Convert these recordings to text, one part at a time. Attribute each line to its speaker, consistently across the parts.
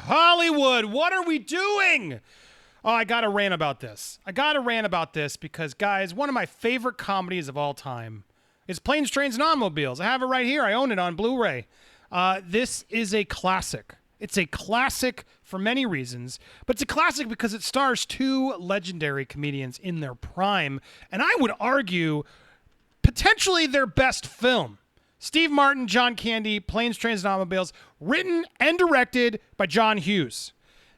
Speaker 1: Hollywood, what are we doing? Oh, I got to rant about this. Because, guys, one of my favorite comedies of all time is Planes, Trains, and Automobiles. I have it right here. I own it on Blu-ray. This is a classic. It's a classic for many reasons, but it's a classic because it stars two legendary comedians in their prime, and I would argue potentially their best film. Steve Martin, John Candy, Planes, Trains, and Automobiles, written and directed by John Hughes.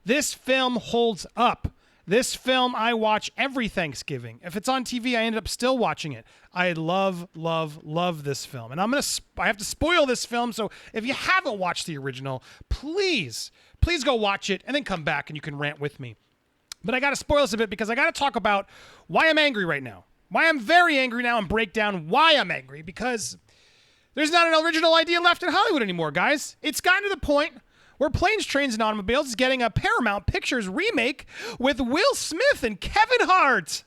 Speaker 1: This film holds up. This film I watch every Thanksgiving. If it's on TV, I end up still watching it. I love, love, love this film. And I have to spoil this film, so if you haven't watched the original, please go watch it and then come back and you can rant with me. But I got to spoil this a bit because I got to talk about why I'm angry right now. Why I'm very angry now and break down why I'm angry, because there's not an original idea left in Hollywood anymore, guys. It's gotten to the point where Planes, Trains, and Automobiles is getting a Paramount Pictures remake with Will Smith and Kevin Hart.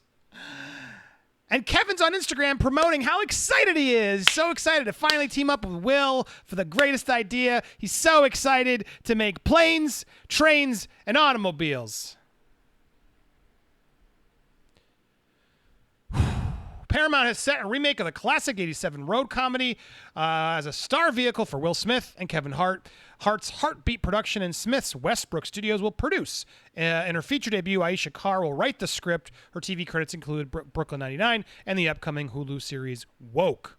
Speaker 1: And Kevin's on Instagram promoting how excited he is. So excited to finally team up with Will for the greatest idea. He's so excited to make Planes, Trains, and Automobiles. Paramount has set a remake of the classic 87 road comedy as a star vehicle for Will Smith and Kevin Hart. Hart's Heartbeat Production and Smith's Westbrook Studios will produce. In her feature debut, Aisha Carr will write the script. Her TV credits include Brooklyn 99 and the upcoming Hulu series Woke.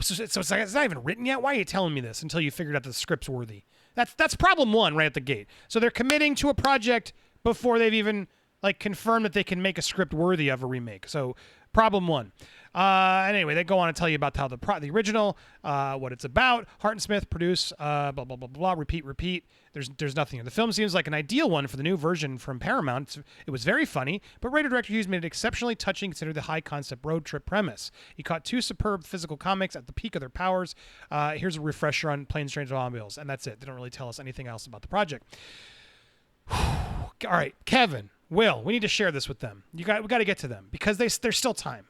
Speaker 1: So it's not even written yet? Why are you telling me this until you figured out the script's worthy? That's problem one right at the gate. So they're committing to a project before they've even confirmed that they can make a script worthy of a remake. So problem one. Anyway, they go on to tell you about how the original, what it's about. Hart and Smith produce, blah, blah, blah, blah, repeat. There's nothing here. The film seems like an ideal one for the new version from Paramount. It was very funny, but writer-director Hughes made it exceptionally touching considering the high-concept road trip premise. He caught two superb physical comics at the peak of their powers. Here's a refresher on Planes, Trains, and Automobiles, and that's it. They don't really tell us anything else about the project. All right, Kevin, Will, we need to share this with them. We got to get to them because there's still time.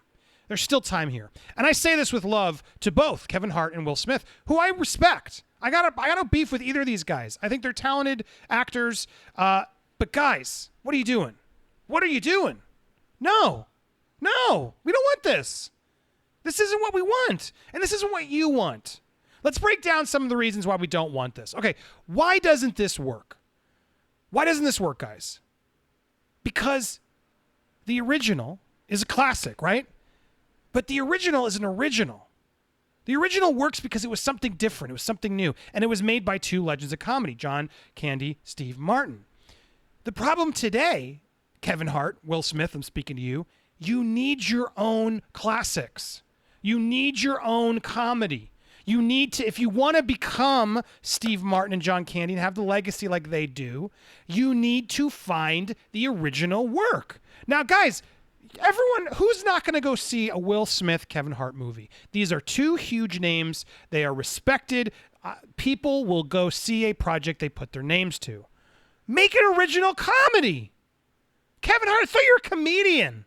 Speaker 1: There's still time here. And I say this with love to both Kevin Hart and Will Smith, who I respect. I got no beef with either of these guys. I think they're talented actors. But guys, what are you doing? What are you doing? No, we don't want this. This isn't what we want. And this isn't what you want. Let's break down some of the reasons why we don't want this. Okay, why doesn't this work? Why doesn't this work, guys? Because the original is a classic, right? But the original is an original. The original works because it was something different. It was something new. And it was made by two legends of comedy, John Candy, Steve Martin. The problem today, Kevin Hart, Will Smith, I'm speaking to you, you need your own classics. You need your own comedy. You need to, if you want to become Steve Martin and John Candy and have the legacy like they do, you need to find the original work. Now, guys, everyone, who's not going to go see a Will Smith, Kevin Hart movie? These are two huge names. They are respected. People will go see a project they put their names to. Make an original comedy. Kevin Hart, I thought you were a comedian.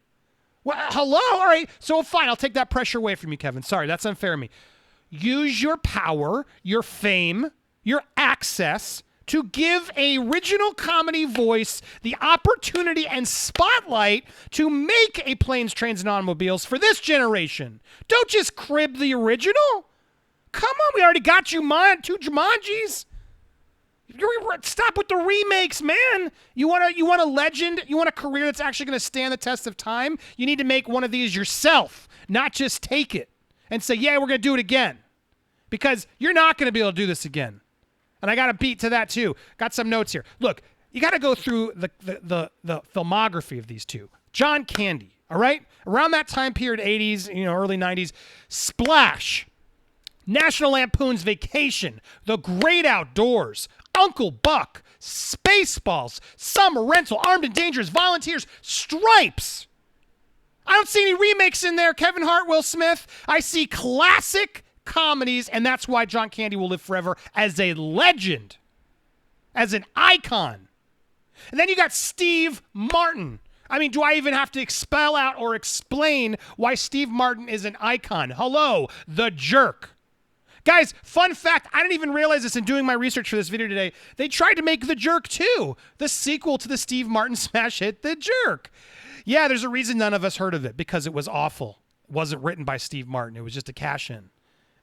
Speaker 1: Well, hello? All right. So fine, I'll take that pressure away from you, Kevin. Sorry, that's unfair of me. Use your power, your fame, your access to give a original comedy voice the opportunity and spotlight to make a Planes, Trains, and Automobiles for this generation. Don't just crib the original. Come on, we already got you two Jumanjis. Stop with the remakes, man. You want a legend? You want a career that's actually going to stand the test of time? You need to make one of these yourself, not just take it and say, yeah, we're going to do it again. Because you're not going to be able to do this again. And I got a beat to that too. Got some notes here. Look, you got to go through the filmography of these two. John Candy, all right? Around that time period, 80s, early 90s, Splash, National Lampoon's Vacation, The Great Outdoors, Uncle Buck, Spaceballs, Summer Rental, Armed and Dangerous, Volunteers, Stripes. I don't see any remakes in there, Kevin Hart, Will Smith. I see classic comedies, and that's why John Candy will live forever as a legend, as an icon. And then you got Steve Martin. I mean, do I even have to spell out or explain why Steve Martin is an icon? Hello, The Jerk. Guys, fun fact, I didn't even realize this in doing my research for this video today. They tried to make The Jerk 2, the sequel to the Steve Martin smash hit The Jerk. Yeah, there's a reason none of us heard of it, because it was awful. It wasn't written by Steve Martin. It was just a cash-in.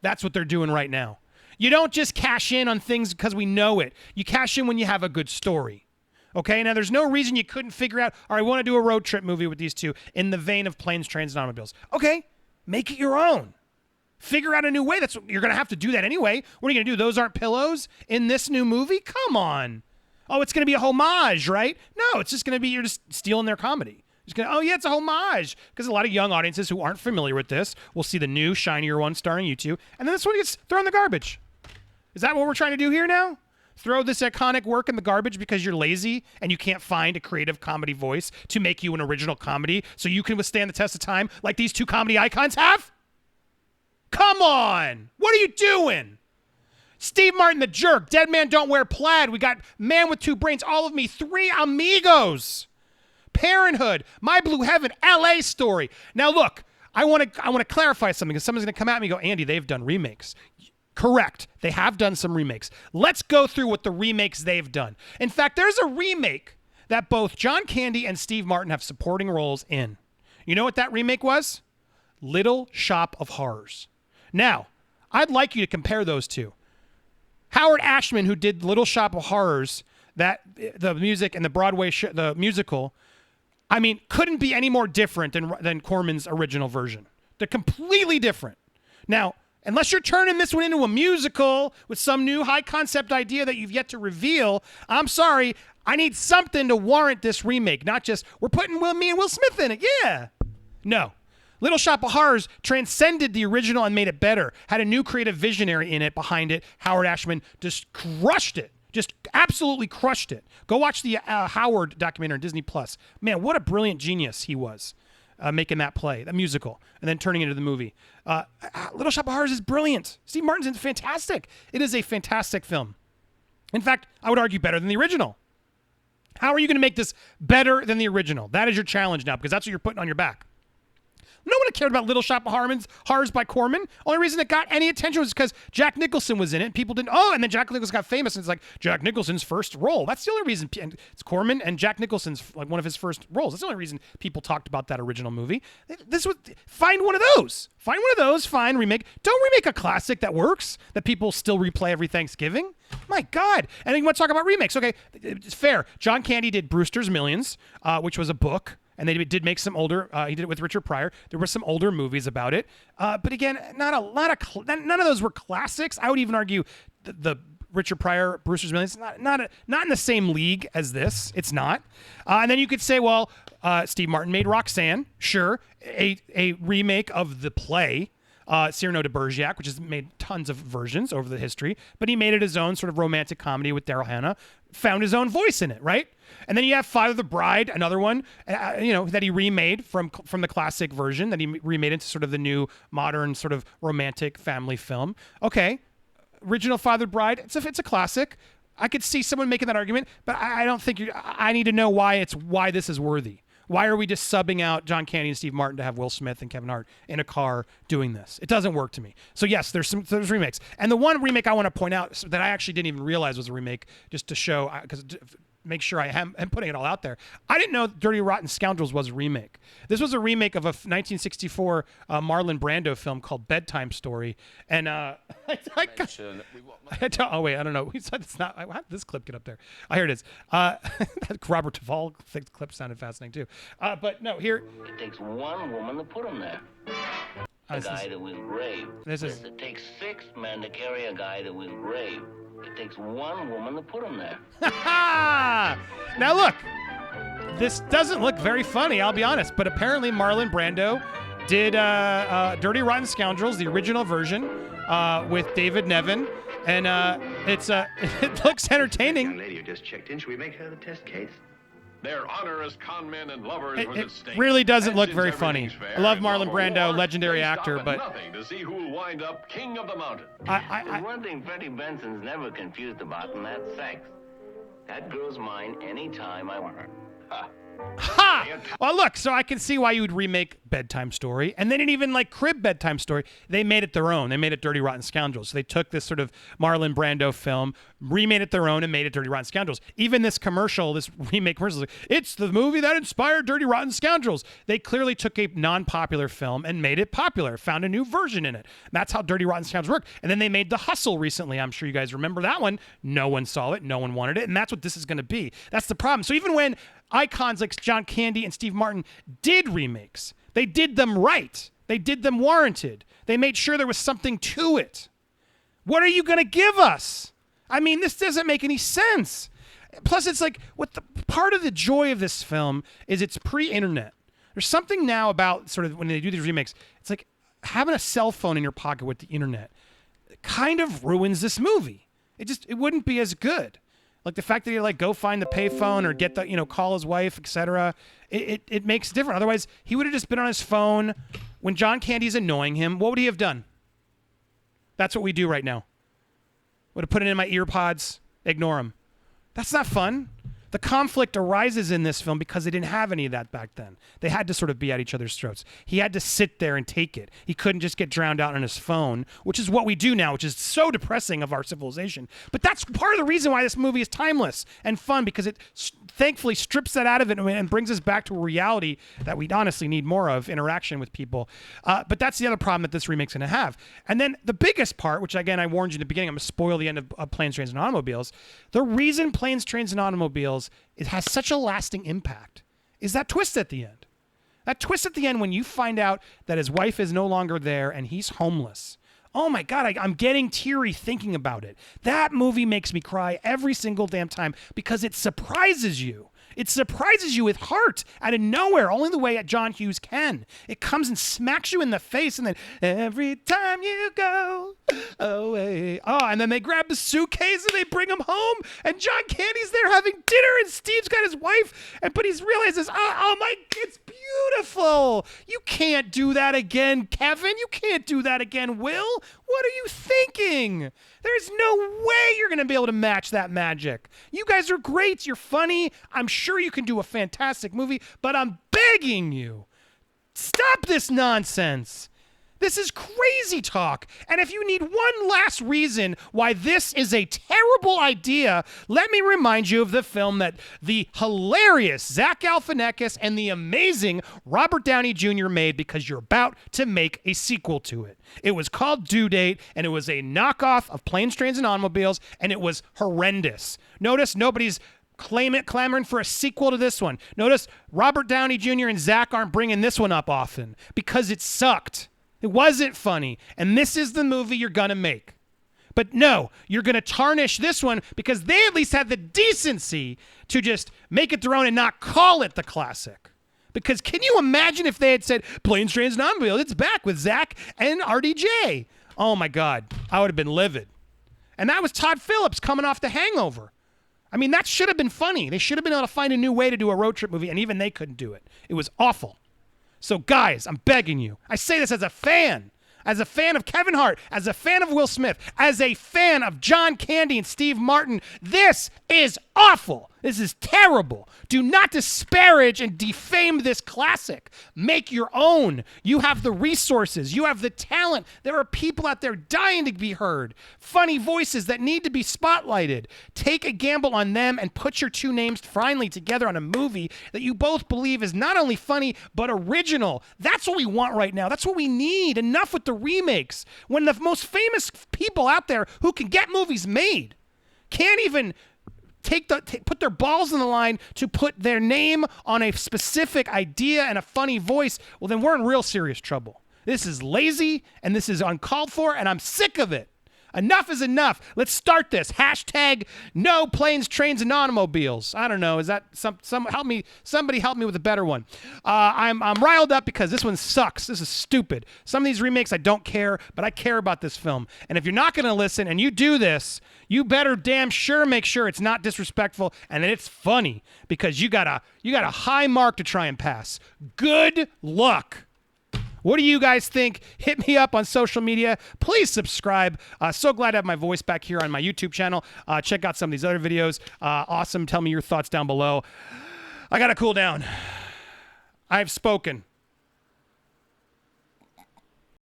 Speaker 1: That's what they're doing right now. You don't just cash in on things because we know it. You cash in when you have a good story. Okay, now there's no reason you couldn't figure out, all right, I want to do a road trip movie with these two in the vein of Planes, Trains, and Automobiles. Okay, make it your own. Figure out a new way. That's you're going to have to do that anyway. What are you going to do? Those aren't pillows in this new movie? Come on. Oh, it's going to be a homage, right? No, it's just going to be, you're just stealing their comedy. Just gonna, oh yeah, it's a homage. Because a lot of young audiences who aren't familiar with this will see the new, shinier one starring you two, and then this one gets thrown in the garbage. Is that what we're trying to do here now? Throw this iconic work in the garbage because you're lazy and you can't find a creative comedy voice to make you an original comedy so you can withstand the test of time like these two comedy icons have? Come on! What are you doing? Steve Martin, The Jerk, Dead Man Don't Wear Plaid, we got Man with Two Brains, All of Me, Three Amigos, Parenthood, My Blue Heaven, LA Story. Now look, I want to clarify something because someone's going to come at me and go, Andy, they've done remakes. Correct. They have done some remakes. Let's go through what the remakes they've done. In fact, there's a remake that both John Candy and Steve Martin have supporting roles in. You know what that remake was? Little Shop of Horrors. Now, I'd like you to compare those two. Howard Ashman, who did Little Shop of Horrors, that the music and the Broadway the musical, I mean, couldn't be any more different than Corman's original version. They're completely different. Now, unless you're turning this one into a musical with some new high concept idea that you've yet to reveal, I'm sorry, I need something to warrant this remake, not just, we're putting me and Will Smith in it, yeah. No. Little Shop of Horrors transcended the original and made it better, had a new creative visionary in it behind it. Howard Ashman just crushed it. Just absolutely crushed it. Go watch the Howard documentary on Disney+. Man, what a brilliant genius he was making that play, that musical, and then turning it into the movie. Little Shop of Horrors is brilliant. Steve Martin's fantastic. It is a fantastic film. In fact, I would argue better than the original. How are you going to make this better than the original? That is your challenge now, because that's what you're putting on your back. No one cared about Little Shop of Horrors by Corman. Only reason it got any attention was because Jack Nicholson was in it. People didn't, and then Jack Nicholson got famous, and it's like Jack Nicholson's first role. That's the only reason. And it's Corman and Jack Nicholson's like one of his first roles. That's the only reason people talked about that original movie. Find one of those. Find one of those. Find remake. Don't remake a classic that works, that people still replay every Thanksgiving. My God. And then you want to talk about remakes. Okay, it's fair. John Candy did Brewster's Millions, which was a book. And they did make some older. He did it with Richard Pryor. There were some older movies about it, but again, none of those were classics. I would even argue the Richard Pryor Brewster's Millions not in the same league as this. It's not. And then you could say, well, Steve Martin made Roxanne, sure, a remake of the play. Cyrano de Bergerac, which has made tons of versions over the history, but he made it his own sort of romantic comedy with Daryl Hannah, found his own voice in it, right? And then you have Father the Bride, another one, that he remade from the classic version, that he remade into sort of the new modern sort of romantic family film. Okay, original Father the Bride, it's a classic. I could see someone making that argument, but I don't think I need to know why this is worthy. Why are we just subbing out John Candy and Steve Martin to have Will Smith and Kevin Hart in a car doing this? It doesn't work to me. So yes, there's remakes. And the one remake I want to point out that I actually didn't even realize was a remake, just to show, because make sure I am putting it all out there. I didn't know Dirty Rotten Scoundrels was a remake. This was a remake of a 1964 Marlon Brando film called Bedtime Story. And oh wait, I don't know. It's not. How did this clip get up there? Here it is. That Robert Duvall clip sounded fascinating too. But no, here.
Speaker 2: It takes one woman to put him there. A guy that was brave. It takes 6 men to carry a guy that was brave. It takes one woman to put him there.
Speaker 1: Now look, this doesn't look very funny, I'll be honest, but apparently Marlon Brando did Dirty Rotten Scoundrels, the original version, with David Nevin, and it looks entertaining.
Speaker 3: Young lady who just checked in, should we make her the test case?
Speaker 4: Their honor as con men and lovers was at stake.
Speaker 1: Really doesn't look very funny. I love Marlon Brando, legendary actor, but
Speaker 4: nothing to see who'll wind up king of the mountain.
Speaker 2: There's one thing Freddie Benson's never confused about, and that's sex. That girl's mine anytime I want her.
Speaker 1: Ha! Well, look, so I can see why you would remake Bedtime Story, and they didn't even like crib Bedtime Story. They made it their own. They made it Dirty Rotten Scoundrels. So they took this sort of Marlon Brando film, remade it their own, and made it Dirty Rotten Scoundrels. Even this commercial, this remake commercial, is like, it's the movie that inspired Dirty Rotten Scoundrels. They clearly took a non-popular film and made it popular, found a new version in it. That's how Dirty Rotten Scoundrels work. And then they made The Hustle recently. I'm sure you guys remember that one. No one saw it. No one wanted it. And that's what this is going to be. That's the problem. So even when icons like John Candy and Steve Martin did remakes, they did them right. They did them warranted. They made sure there was something to it. What are you going to give us? I mean, this doesn't make any sense. Plus, it's like, part of the joy of this film is it's pre-internet. There's something now about sort of when they do these remakes, it's like having a cell phone in your pocket with the internet. It kind of ruins this movie. It wouldn't be as good. Like the fact that you like go find the payphone or get the, call his wife, etc. It makes it different. Otherwise, he would have just been on his phone when John Candy's annoying him. What would he have done? That's what we do right now. Would have put it in my ear pods, ignore him. That's not fun. The conflict arises in this film because they didn't have any of that back then. They had to sort of be at each other's throats. He had to sit there and take it. He couldn't just get drowned out on his phone, which is what we do now, which is so depressing of our civilization. But that's part of the reason why this movie is timeless and fun, because it thankfully strips that out of it and brings us back to a reality that we honestly need more of, interaction with people. But that's the other problem that this remake's going to have. And then the biggest part, which again, I warned you in the beginning, I'm going to spoil the end of Planes, Trains, and Automobiles. The reason Planes, Trains, and Automobiles it has such a lasting impact is that twist at the end. That twist at the end when you find out that his wife is no longer there and he's homeless. Oh my God, I'm getting teary thinking about it. That movie makes me cry every single damn time because it surprises you. It surprises you with heart out of nowhere, only the way John Hughes can. It comes and smacks you in the face, and then every time you go away. Oh, and then they grab the suitcase and they bring him home, and John Candy's there having dinner, and Steve's got his wife, but he realizes, oh my, it's beautiful. You can't do that again, Kevin. You can't do that again, Will. What are you thinking? There's no way you're going to be able to match that magic. You guys are great. You're funny. I'm sure you can do a fantastic movie, but I'm begging you, stop this nonsense. This is crazy talk. And if you need one last reason why this is a terrible idea, let me remind you of the film that the hilarious Zach Galifianakis and the amazing Robert Downey Jr. made, because you're about to make a sequel to it. It was called Due Date, and it was a knockoff of Planes, Trains, and Automobiles, and it was horrendous. Notice nobody's clamoring for a sequel to this one. Notice Robert Downey Jr. and Zach aren't bringing this one up often because it sucked. It wasn't funny. And this is the movie you're going to make. But no, you're going to tarnish this one because they at least had the decency to just make it their own and not call it the classic. Because can you imagine if they had said, Planes, Trains, and Automobiles, it's back with Zach and RDJ. Oh my God, I would have been livid. And that was Todd Phillips coming off The Hangover. I mean, that should have been funny. They should have been able to find a new way to do a road trip movie, and even they couldn't do it. It was awful. So guys, I'm begging you. I say this as a fan of Kevin Hart, as a fan of Will Smith, as a fan of John Candy and Steve Martin. This is awful. This is terrible. Do not disparage and defame this classic. Make your own. You have the resources. You have the talent. There are people out there dying to be heard. Funny voices that need to be spotlighted. Take a gamble on them and put your two names finally together on a movie that you both believe is not only funny, but original. That's what we want right now. That's what we need. Enough with the remakes. When the most famous people out there who can get movies made can't even put their balls in the line to put their name on a specific idea and a funny voice, well, then we're in real serious trouble. This is lazy, and this is uncalled for, and I'm sick of it. Enough is enough. Let's start this. Hashtag no planes, trains, and automobiles. I don't know. Is that some help me? Somebody help me with a better one. I'm riled up because this one sucks. This is stupid. Some of these remakes I don't care, but I care about this film. And if you're not going to listen and you do this, you better damn sure make sure it's not disrespectful and that it's funny, because you got a high mark to try and pass. Good luck. What do you guys think? Hit me up on social media. Please subscribe. So glad to have my voice back here on my YouTube channel. Check out some of these other videos. Awesome. Tell me your thoughts down below. I got to cool down. I've spoken.